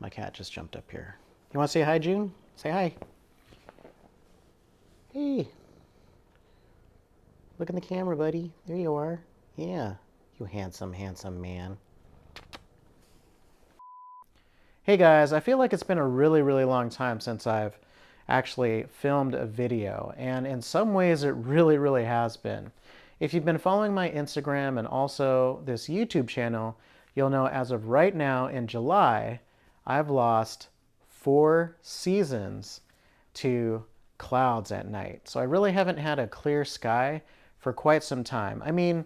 My cat just jumped up here. You want to say hi, June? Say hi. Hey. Look in the camera, buddy. There you are. Yeah. You handsome, handsome man. Hey guys, I feel like it's been a really, really long time since I've actually filmed a video, and in some ways it really, really has been. If you've been following my Instagram and also this YouTube channel, you'll know as of right now in July, I've lost 4 seasons to clouds at night. So I really haven't had a clear sky for quite some time. I mean,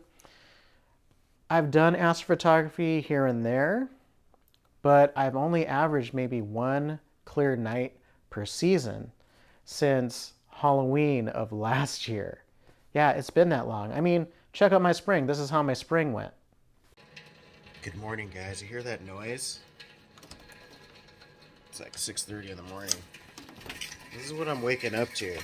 I've done astrophotography here and there, but I've only averaged maybe 1 clear night per season since Halloween of last year. Yeah, it's been that long. I mean, check out my spring. This is how my spring went. Good morning, guys. You hear that noise? It's like 6:30 in the morning. This is what I'm waking up to.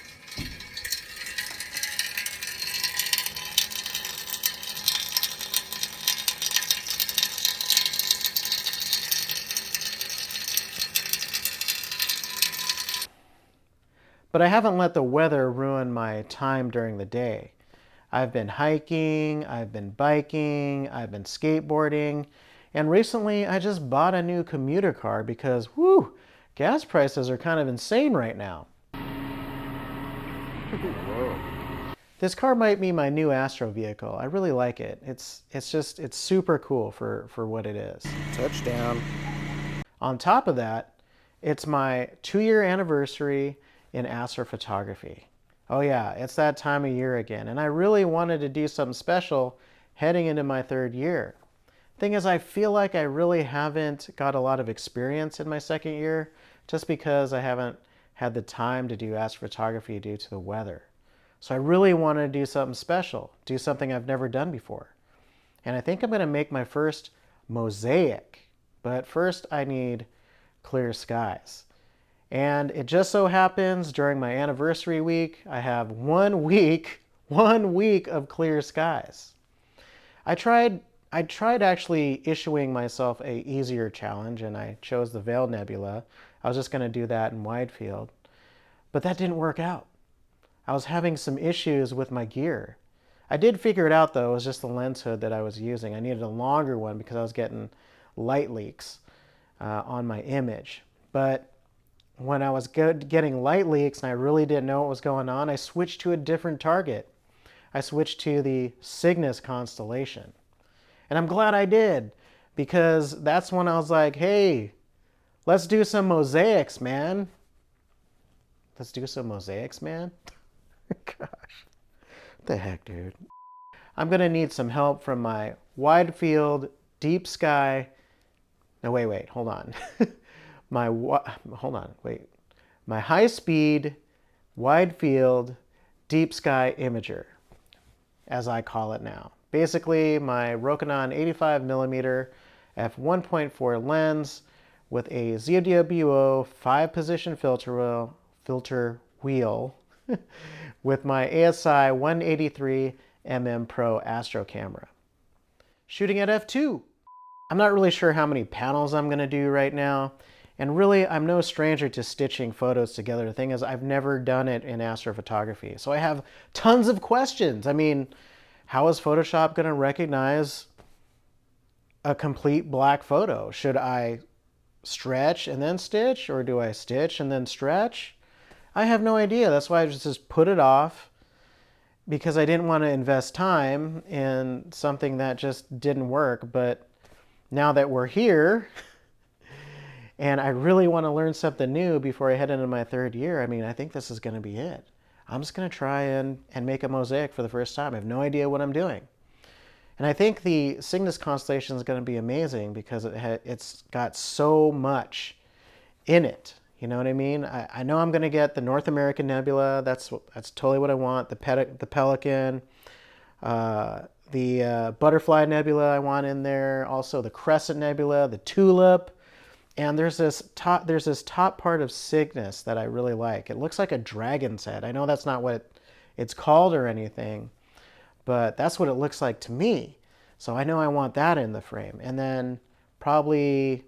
But I haven't let the weather ruin my time during the day. I've been hiking, I've been biking, I've been skateboarding, and recently I just bought a new commuter car because, whew, gas prices are kind of insane right now. Whoa. This car might be my new Astro vehicle. I really like it. It's super cool for what it is. Touchdown. On top of that, it's my 2-year anniversary in astrophotography. Oh yeah, it's that time of year again, and I really wanted to do something special heading into my 3rd year. Thing is, I feel like I really haven't got a lot of experience in my 2nd year just because I haven't had the time to do astrophotography due to the weather. So I really wanted to do something special, do something I've never done before. And I think I'm going to make my first mosaic, but first I need clear skies. And it just so happens during my anniversary week, I have 1 week of clear skies. I tried actually issuing myself a easier challenge, and I chose the Veil Nebula. I was just going to do that in wide field, but that didn't work out. I was having some issues with my gear. I did figure it out though. It was just the lens hood that I was using. I needed a longer one because I was getting light leaks on my image. But when I was getting light leaks and I really didn't know what was going on, I switched to a different target. I switched to the Cygnus constellation. And I'm glad I did, because that's when I was like, hey, let's do some mosaics, man. Let's do some mosaics, man. Gosh, what the heck, dude? I'm going to need some help from my wide field, deep sky. No, wait, hold on. My high speed, wide field, deep sky imager, as I call it now. Basically, my Rokinon 85mm f1.4 lens with a ZWO 5-position filter wheel with my ASI 183mm Pro Astro camera. Shooting at f2. I'm not really sure how many panels I'm going to do right now. And really, I'm no stranger to stitching photos together. The thing is, I've never done it in astrophotography. So I have tons of questions. I mean, how is Photoshop going to recognize a complete black photo? Should I stretch and then stitch, or do I stitch and then stretch? I have no idea. That's why I just put it off, because I didn't want to invest time in something that just didn't work. But now that we're here, and I really want to learn something new before I head into my 3rd year, I mean, I think this is going to be it. I'm just going to try and make a mosaic for the first time. I have no idea what I'm doing. And I think the Cygnus constellation is going to be amazing because it's got so much in it. You know what I mean? I know I'm going to get the North American Nebula. That's totally what I want. The Pelican, the Butterfly Nebula I want in there. Also the Crescent Nebula, the Tulip. And there's this top part of Cygnus that I really like. It looks like a dragon's head. I know that's not what it's called or anything, but that's what it looks like to me. So I know I want that in the frame. And then probably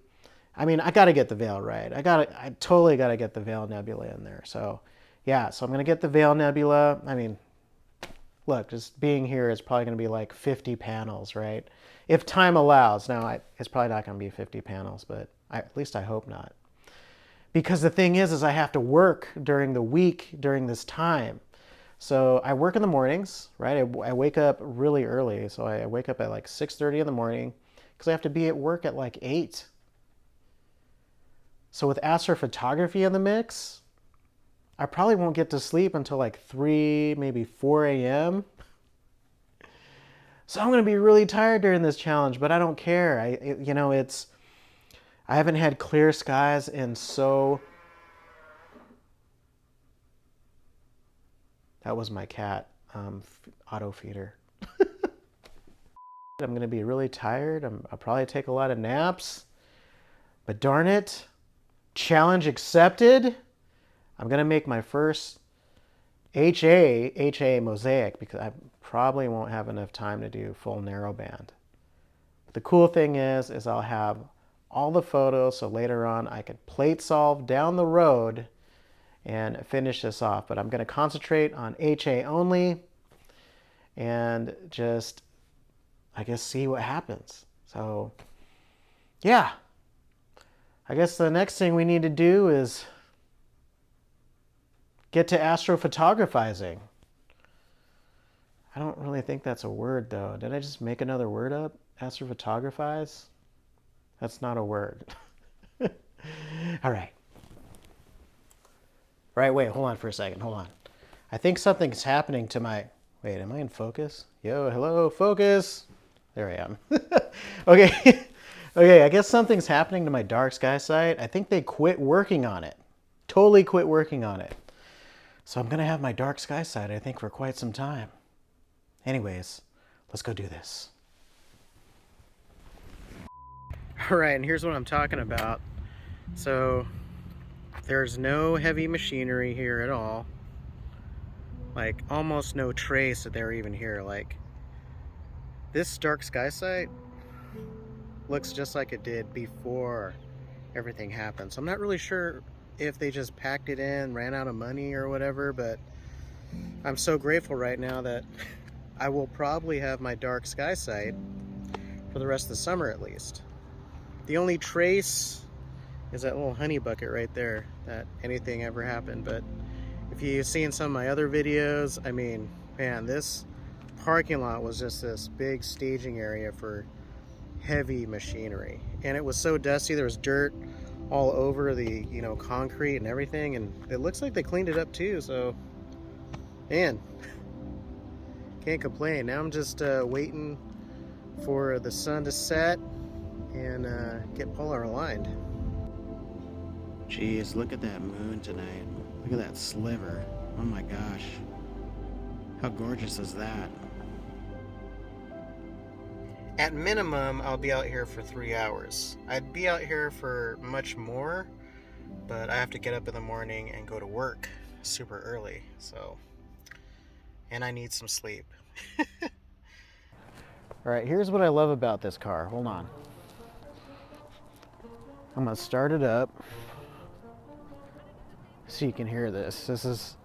I mean, I got to get the Veil right. I totally got to get the Veil Nebula in there. So, yeah, so I'm going to get the Veil Nebula. I mean, look, just being here is probably going to be like 50 panels, right? If time allows. Now, it's probably not going to be 50 panels, but at least I hope not. Because the thing is I have to work during the week during this time. So I work in the mornings, right? I wake up really early. So I wake up at like 6:30 in the morning because I have to be at work at like 8. So with astrophotography in the mix, I probably won't get to sleep until like 3, maybe 4 a.m. So I'm going to be really tired during this challenge, but I don't care. I haven't had clear skies in so... That was my cat, auto feeder. I'm going to be really tired. I'll probably take a lot of naps. But darn it, challenge accepted. I'm going to make my first HA Mosiac because I probably won't have enough time to do full narrowband. But the cool thing is I'll have all the photos so later on I could plate solve down the road and finish this off. But I'm going to concentrate on HA only and just, I guess, see what happens. So, yeah. I guess the next thing we need to do is get to astrophotographizing. I don't really think that's a word, though. Did I just make another word up? Astrophotographize? That's not a word. All right. Right, wait, hold on for a second. Hold on. I think something's happening to my... Wait, am I in focus? Yo, hello, focus. There I am. Okay. Okay, I guess something's happening to my dark sky sight. I think they quit working on it. Totally quit working on it. So I'm going to have my dark sky sight, I think, for quite some time. Anyways, let's go do this. All right, and here's what I'm talking about. So there's no heavy machinery here at all. Like almost no trace that they're even here. Like this dark sky sight looks just like it did before everything happened. So I'm not really sure if they just packed it in, ran out of money or whatever, but I'm so grateful right now that I will probably have my dark sky sight for the rest of the summer at least. The only trace is that little honey bucket right there that anything ever happened. But if you've seen some of my other videos, I mean, man, this parking lot was just this big staging area for heavy machinery. And it was so dusty, there was dirt all over the, concrete and everything. And it looks like they cleaned it up too, so, man, can't complain. Now I'm just waiting for the sun to set and get polar aligned. Jeez, look at that moon tonight. Look at that sliver. Oh my gosh. How gorgeous is that? At minimum, I'll be out here for 3 hours. I'd be out here for much more, but I have to get up in the morning and go to work super early, so... And I need some sleep. Alright, here's what I love about this car. Hold on. I'm gonna start it up so you can hear this.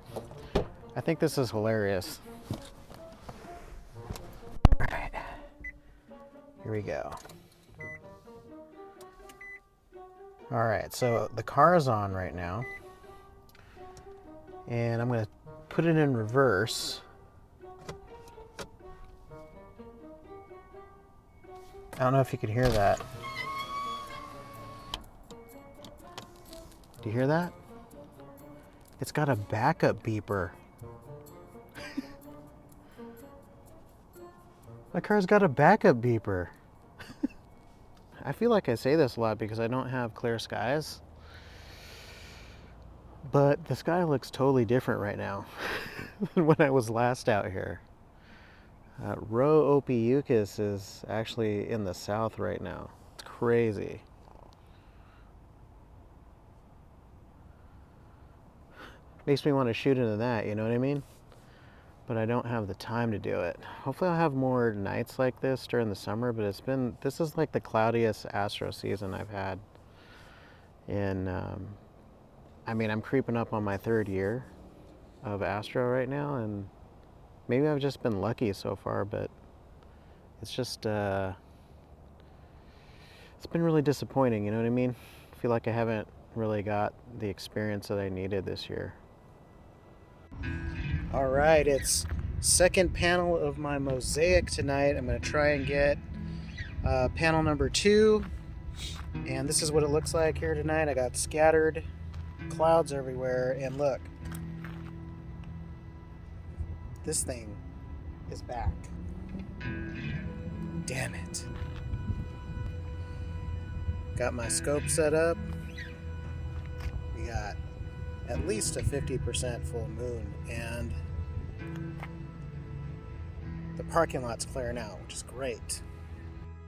I think this is hilarious. Alright, here we go. Alright, so the car is on right now. And I'm gonna put it in reverse. I don't know if you can hear that. Do you hear that? It's got a backup beeper. My car's got a backup beeper. I feel like I say this a lot because I don't have clear skies. But the sky looks totally different right now than when I was last out here. Rho Ophiuchus is actually in the south right now. It's crazy. Makes me want to shoot into that, you know what I mean? But I don't have the time to do it. Hopefully I'll have more nights like this during the summer, but this is like the cloudiest Astro season I've had And I mean, I'm creeping up on my 3rd year of Astro right now, and maybe I've just been lucky so far, but it's just it's been really disappointing, you know what I mean? I feel like I haven't really got the experience that I needed this year. All right, it's second panel of my Mosiac tonight. I'm going to try and get panel number 2, and this is what it looks like here tonight. I got scattered clouds everywhere, and look, this thing is back. Damn it. Got my scope set up. We got at least a 50% full moon, and the parking lot's clearing out, which is great.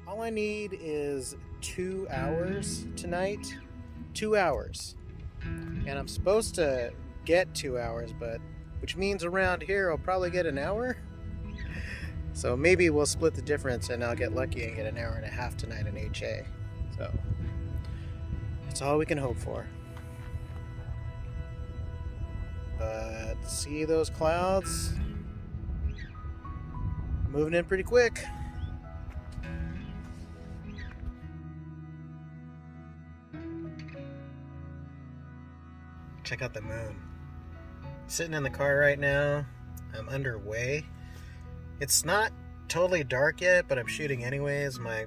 All I need is 2 hours tonight. 2 hours. And I'm supposed to get 2 hours, but which means around here I'll probably get an hour. So maybe we'll split the difference and I'll get lucky and get an hour and a half tonight in HA. So that's all we can hope for. But see those clouds? Moving in pretty quick. Check out the moon. Sitting in the car right now. I'm underway. It's not totally dark yet, but I'm shooting anyways. My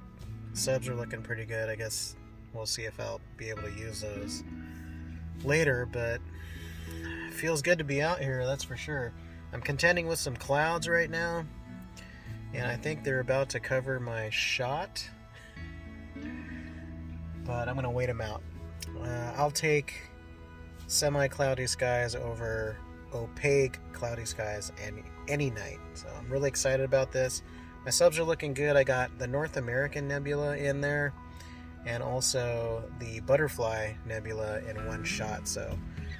subs are looking pretty good. I guess we'll see if I'll be able to use those later, but it feels good to be out here, that's for sure. I'm contending with some clouds right now, and I think they're about to cover my shot, but I'm gonna wait them out. I'll take semi-cloudy skies over opaque cloudy skies any night. So I'm really excited about this. My subs are looking good. I got the North American Nebula in there and also the Butterfly Nebula in one shot. So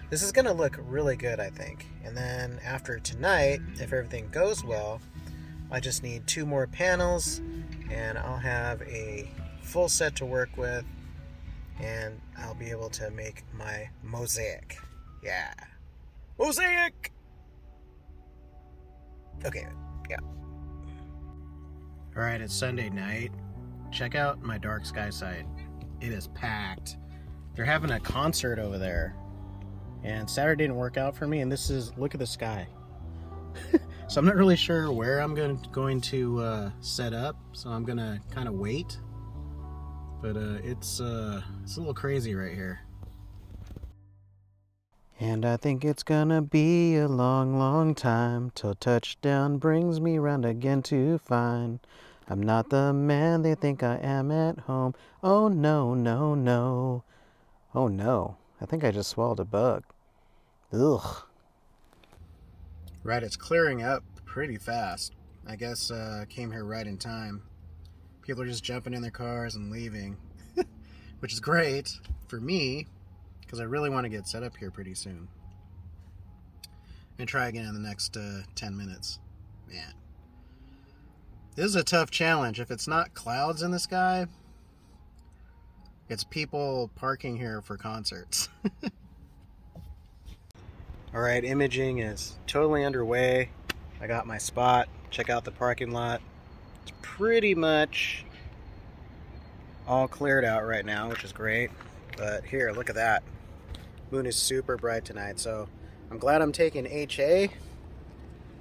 this is going to look really good, I think. And then after tonight, if everything goes well, I just need 2 more panels and I'll have a full set to work with, and I'll be able to make my Mosiac. Yeah. Mosiac! Okay, yeah. Alright, it's Sunday night. Check out my dark sky site. It is packed. They're having a concert over there. And Saturday didn't work out for me, and this is, look at the sky. So I'm not really sure where I'm going to set up, so I'm going to kind of wait. But it's a little crazy right here. And I think it's gonna be a long, long time till touchdown brings me round again to find I'm not the man they think I am at home. Oh no, no, no. Oh no, I think I just swallowed a bug. Ugh. Right, it's clearing up pretty fast. I guess came here right in time. People are just jumping in their cars and leaving, which is great for me, because I really want to get set up here pretty soon. And try again in the next 10 minutes. Man. This is a tough challenge. If it's not clouds in the sky, it's people parking here for concerts. Alright, imaging is totally underway. I got my spot. Check out the parking lot. It's pretty much all cleared out right now, which is great. But here, look at that. Moon is super bright tonight, so I'm glad I'm taking HA.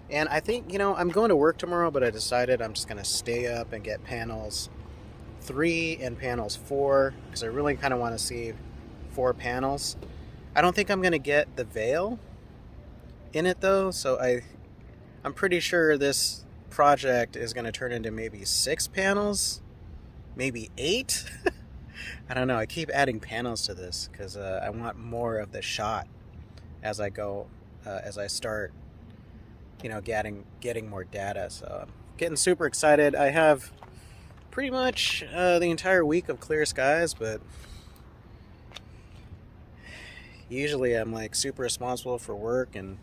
And I think, you know, I'm going to work tomorrow, but I decided I'm just going to stay up and get panels 3 and panels 4, because I really kind of want to see 4 panels. I don't think I'm going to get the veil in it, though, so I'm pretty sure this project is going to turn into maybe 6 panels, maybe 8. I don't know. I keep adding panels to this because I want more of the shot as I go, as I start, you know, getting more data. So I'm getting super excited. I have pretty much the entire week of clear skies, but usually I'm like super responsible for work, and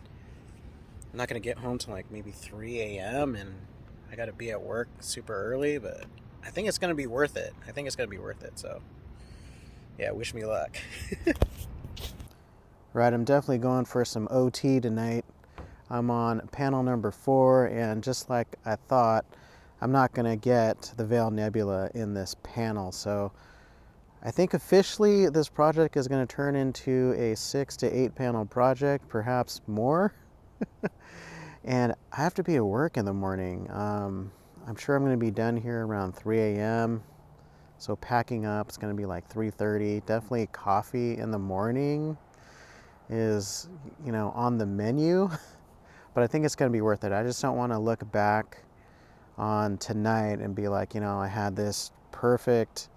I'm not going to get home till like maybe 3 a.m. and I got to be at work super early, but I think it's going to be worth it. So Yeah, wish me luck. Right, I'm definitely going for some OT tonight. I'm on panel number 4, and just like I thought, I'm not going to get the Veil Nebula in this panel. So I think officially this project is going to turn into a 6 to 8 panel project, perhaps more. And I have to be at work in the morning. I'm sure I'm going to be done here around 3 a.m. So packing up, it's going to be like 3:30. Definitely coffee in the morning is, on the menu. But I think it's going to be worth it. I just don't want to look back on tonight and be like, I had this perfect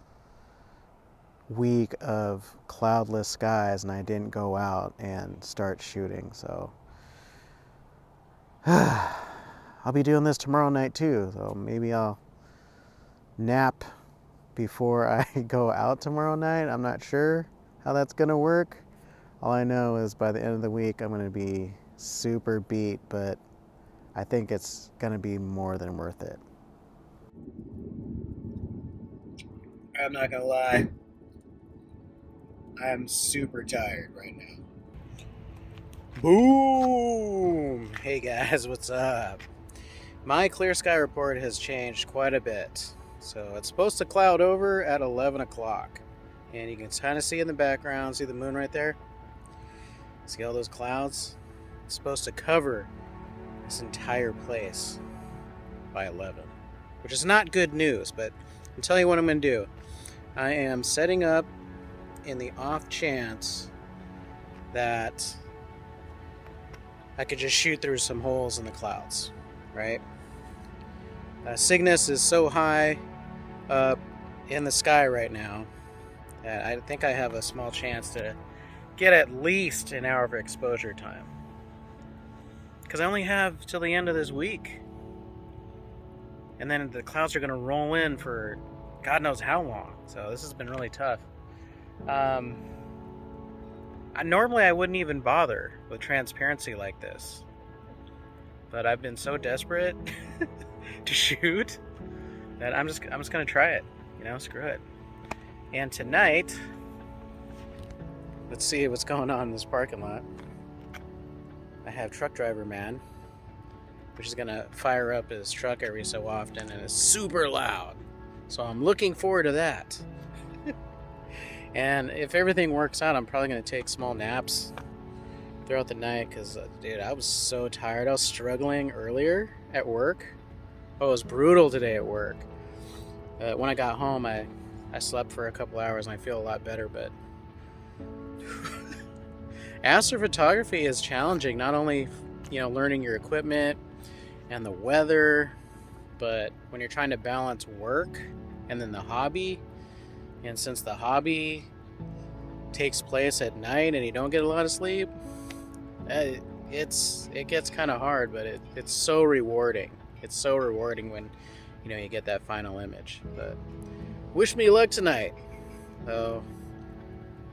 week of cloudless skies and I didn't go out and start shooting. So I'll be doing this tomorrow night too. So maybe I'll nap before I go out tomorrow night. I'm not sure how that's going to work. All I know is by the end of the week, I'm going to be super beat, but I think it's going to be more than worth it. I'm not going to lie. I'm super tired right now. Boom! Hey guys, what's up? My clear sky report has changed quite a bit. So it's supposed to cloud over at 11 o'clock. And you can kind of see in the background, see the moon right there? See all those clouds? It's supposed to cover this entire place by 11, which is not good news, but I'll tell you what I'm going to do. I am setting up in the off chance that I could just shoot through some holes in the clouds, right? Cygnus is so high up in the sky right now that I think I have a small chance to get at least an hour of exposure time. Because I only have till the end of this week. And then the clouds are going to roll in for God knows how long. So this has been really tough. Normally I wouldn't even bother with transparency like this. But I've been so desperate to shoot that I'm just going to try it. Screw it. And tonight, let's see what's going on in this parking lot. I have truck driver man, which is going to fire up his truck every so often, and it's super loud. So I'm looking forward to that. And if everything works out, I'm probably going to take small naps throughout the night because, dude, I was so tired. I was struggling earlier at work. Oh, it was brutal today at work. When I got home, I slept for a couple hours and I feel a lot better, but astrophotography is challenging. Not only, learning your equipment and the weather, but when you're trying to balance work and then the hobby. And since the hobby takes place at night and you don't get a lot of sleep, it gets kind of hard, but it's so rewarding. It's so rewarding when you get that final image. But wish me luck tonight. So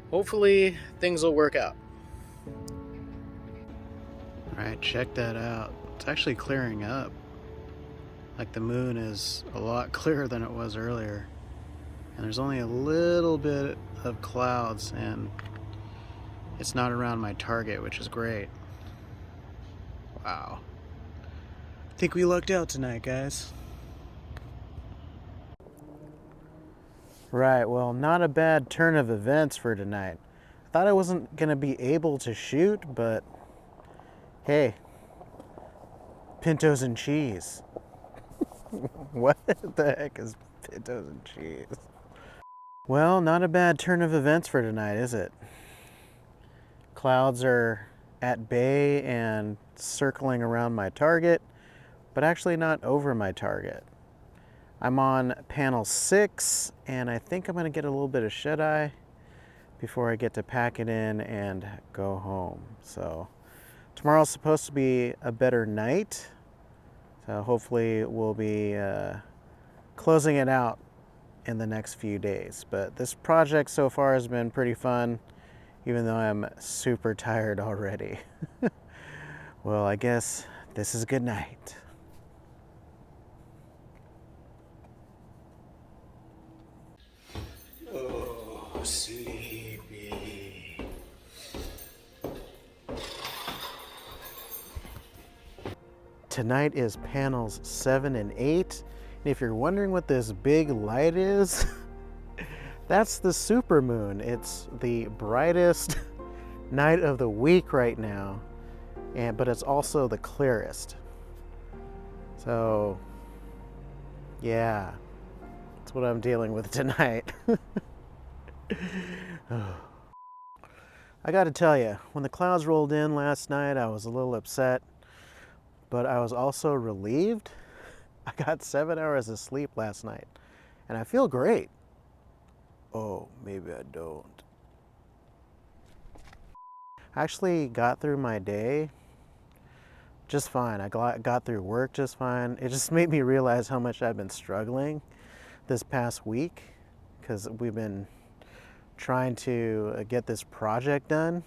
hopefully things will work out. Alright, check that out. It's actually clearing up. Like the moon is a lot clearer than it was earlier. And there's only a little bit of clouds, and it's not around my target, which is great. Wow. I think we lucked out tonight, guys. Right, well, not a bad turn of events for tonight. I thought I wasn't going to be able to shoot, but hey, pintos and cheese. What the heck is pintos and cheese? Well, not a bad turn of events for tonight, is it? Clouds are at bay and circling around my target, but actually not over my target. I'm on panel 6, and I think I'm going to get a little bit of shut-eye before I get to pack it in and go home. So tomorrow's supposed to be a better night, so hopefully we'll be closing it out in the next few days. But this project so far has been pretty fun, even though I'm super tired already. Well, I guess this is good night. Oh, sleep. Tonight is panels 7 and 8. And if you're wondering what this big light is, that's the supermoon. It's the brightest night of the week right now, but it's also the clearest. So, yeah, that's what I'm dealing with tonight. I gotta tell you, when the clouds rolled in last night, I was a little upset, but I was also relieved. I got 7 hours of sleep last night, and I feel great. Oh, maybe I don't. I actually got through my day just fine. I got through work just fine. It just made me realize how much I've been struggling this past week because we've been trying to get this project done.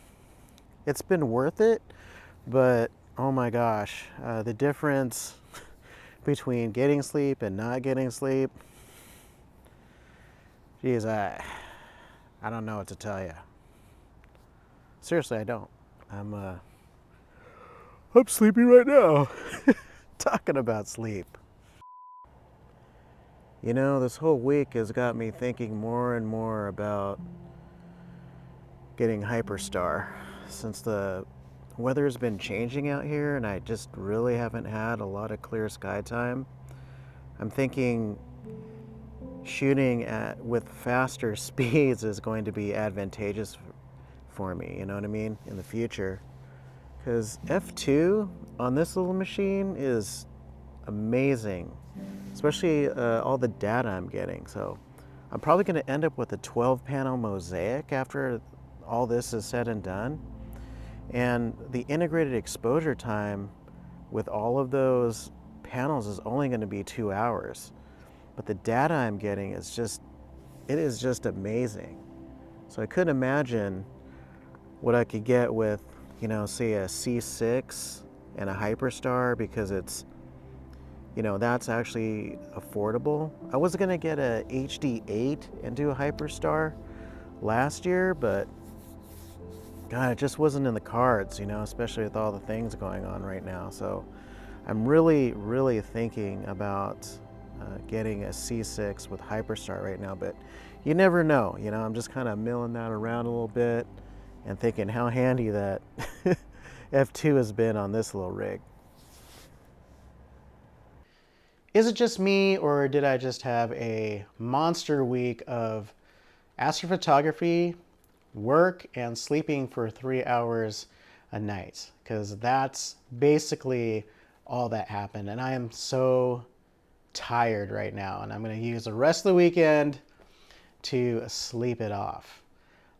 It's been worth it, but oh my gosh, the difference between getting sleep and not getting sleep, geez, I don't know what to tell you. Seriously, I don't. I'm sleepy right now. Talking about sleep. You know, this whole week has got me thinking more and more about getting Hyperstar since the weather's been changing out here and I just really haven't had a lot of clear sky time. I'm thinking shooting with faster speeds is going to be advantageous for me, you know what I mean, in the future. Because f2 on this little machine is amazing, especially all the data I'm getting. So I'm probably going to end up with a 12-panel Mosiac after all this is said and done. And the integrated exposure time with all of those panels is only going to be 2 hours. But the data I'm getting is just amazing. So I couldn't imagine what I could get with, you know, say a C6 and a Hyperstar, because it's, you know, that's actually affordable. I was gonna get a HD8 and do a Hyperstar last year, but God, it just wasn't in the cards, you know, especially with all the things going on right now. So I'm really, really thinking about getting a C6 with Hyperstar right now, but you never know, you know, I'm just kind of milling that around a little bit and thinking how handy that f2 has been on this little rig. Is it just me, or did I just have a monster week of astrophotography, work, and sleeping for 3 hours a night? Because that's basically all that happened, and I am so tired right now, and I'm going to use the rest of the weekend to sleep it off.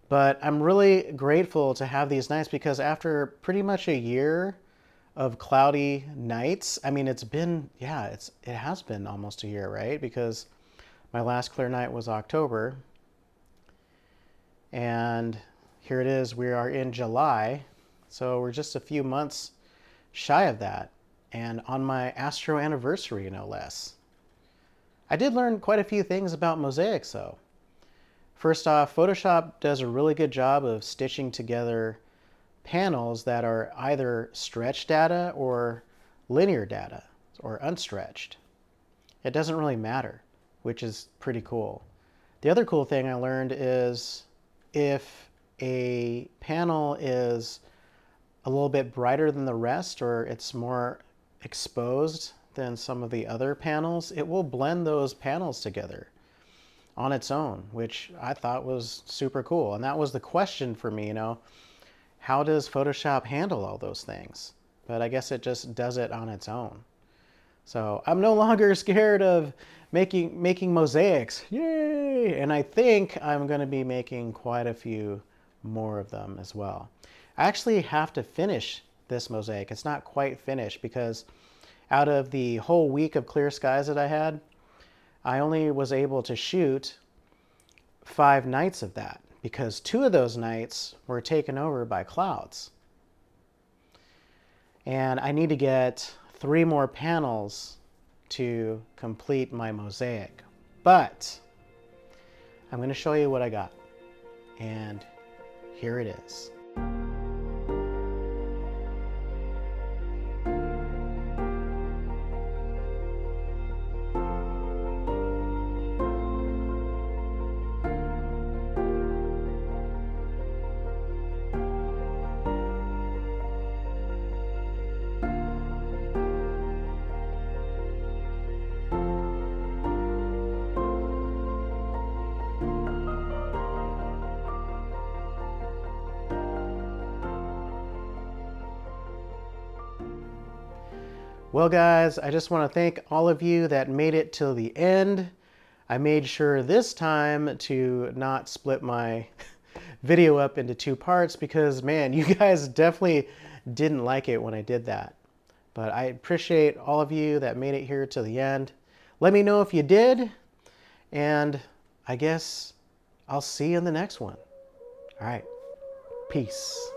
But I'm really grateful to have these nights, because after pretty much a year of cloudy nights, I mean, it's been, yeah, it has been almost a year, right? Because my last clear night was October, and here it is, we are in July, so we're just a few months shy of that, and on my Astro anniversary, no less. I did learn quite a few things about mosaics, though. First off, Photoshop does a really good job of stitching together panels that are either stretched data or linear data, or unstretched. It doesn't really matter, which is pretty cool. The other cool thing I learned is if a panel is a little bit brighter than the rest, or it's more exposed than some of the other panels, it will blend those panels together on its own, which I thought was super cool. And that was the question for me, you know, how does Photoshop handle all those things? But I guess it just does it on its own. So I'm no longer scared of making mosaics. Yay! And I think I'm going to be making quite a few more of them as well. I actually have to finish this mosaic. It's not quite finished because out of the whole week of clear skies that I had, I only was able to shoot 5 nights of that, because 2 of those nights were taken over by clouds. And I need to get 3 more panels to complete my mosaic. But I'm going to show you what I got. And here it is. Well, guys, I just want to thank all of you that made it till the end. I made sure this time to not split my video up into 2 parts because, man, you guys definitely didn't like it when I did that. But I appreciate all of you that made it here to the end. Let me know if you did, and I guess I'll see you in the next one. All right, peace.